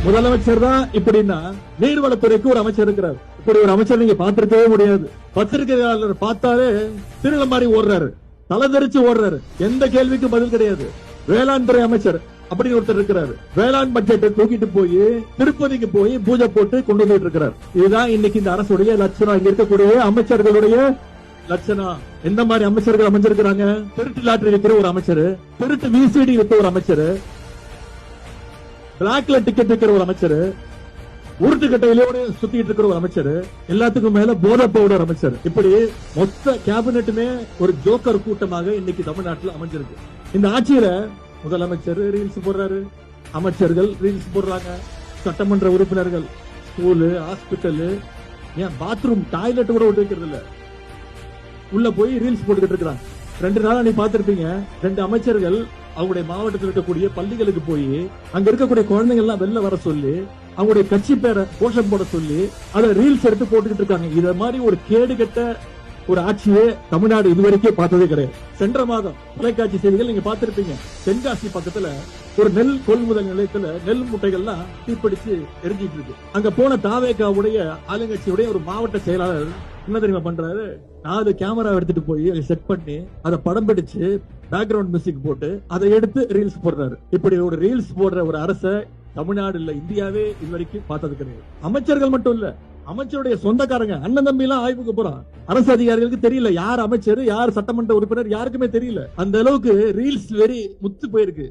முதலமைச்சர் தான் இப்படின்னா நீர்வளத்துறைக்கு ஒரு அமைச்சர் இருக்கிறார். இப்படி ஒரு அமைச்சர் நீங்க பார்த்திருக்கவே முடியாது. பத்திரிகையாளர் பார்த்தாலே திருள மாதிரி ஓடுறாரு, தலைதறிச்சு ஓடுறாரு, எந்த கேள்விக்கும் பதில் கிடையாது. வேளாண் துறை அமைச்சர் அப்படின்னு ஒருத்தர் இருக்கிறாரு. வேளாண் பட்ஜெட்டை தூக்கிட்டு போய் திருப்பதிக்கு போய் பூஜை போட்டு கொண்டு வந்துட்டு இருக்கிறார். இதுதான் இன்னைக்கு இந்த அரசுடைய லட்சணம். இங்க இருக்கக்கூடிய அமைச்சர்களுடைய லட்சணம். எந்த மாதிரி அமைச்சர்கள் அமைஞ்சிருக்கிறாங்க? திருட்டு லாட்டரி விற்கிற ஒரு அமைச்சர், திருட்டு விசிடி விற்ற ஒரு அமைச்சர், பிளாக்ல டிக்கெட் விற்கிற ஒரு அமைச்சர், உருட்டு கட்டையிலோட சுத்திட்டு இருக்கிற ஒரு அமைச்சர், எல்லாத்துக்கும் மேல போதை பவுடர் அமைச்சர். இப்படி மொத்த கேபினெட்டுமே ஒரு ஜோக்கர் கூட்டமாக இன்னைக்கு தமிழ்நாட்டில் அமைஞ்சிருக்கு. இந்த ஆட்சியில முதலமைச்சர் ரீல்ஸ் போடுறாரு, அமைச்சர்கள் ரீல்ஸ் போடுறாங்க, சட்டமன்ற உறுப்பினர்கள் ஸ்கூலு, ஹாஸ்பிட்டல், ஏன் பாத்ரூம் டாய்லெட் கூட விட்டு வைக்கிறது இல்ல, உள்ள போய் ரீல்ஸ் போட்டுக்கிட்டு இருக்கிறாங்க. 2 நாளா நீ பாத்திருப்பீங்க, 2 அமைச்சர்கள் அவங்களுடைய மாவட்டத்தில் இருக்கக்கூடிய பள்ளிகளுக்கு போய் அங்க இருக்கக்கூடிய குழந்தைங்க எல்லாம் வெளில வர சொல்லி அவங்களுடைய கட்சி பேரை கோஷம் போட சொல்லி அதை ரீல்ஸ் எடுத்து போட்டுக்கிட்டு இருக்காங்க. இத மாதிரி ஒரு கேடு கெட்ட ஒரு ஆட்சியே தமிழ்நாடு இதுவரைக்கும் பார்த்ததே கிடையாது. சென்ற மாதம் தொலைக்காட்சி செய்திகள் நீங்க பார்த்திருப்பீங்க, தென்காசி பக்கத்துல ஒரு நெல் கொள்முதல் நிலையத்துல நெல் முட்டைகள்லாம் தீப்பிடிச்சு எரிஞ்சிட்டு இருக்கு. அங்க போன தாவேகாவுடைய ஆளுங்கட்சியுடைய ஒரு மாவட்ட செயலாளர் என்ன தெரியுமா பண்றாரு? 4 கேமரா எடுத்துட்டு போய் செட் பண்ணி அதை படம் பிடிச்சு பேக்ரவுண்ட் மியூசிக் போட்டு அதை எடுத்து ரீல்ஸ் போடுறாரு. இப்படி ஒரு ரீல்ஸ் போடுற ஒரு அரசை தமிழ்நாடு இல்ல, இந்தியாவே இதுவரைக்கும் பார்த்தது கிடையாது. அமைச்சர்கள் மட்டும் இல்ல, அமைச்சருடைய சொந்தக்காரங்க அண்ணன் தம்பி எல்லாம் ஆய்வுக்கு போறான். அரசு அதிகாரிகளுக்கு தெரியல யார் அமைச்சர், யார் சட்டமன்ற உறுப்பினர், யாருக்குமே தெரியல. அந்த அளவுக்கு ரீல்ஸ் வெறி முத்து போயிருக்கு.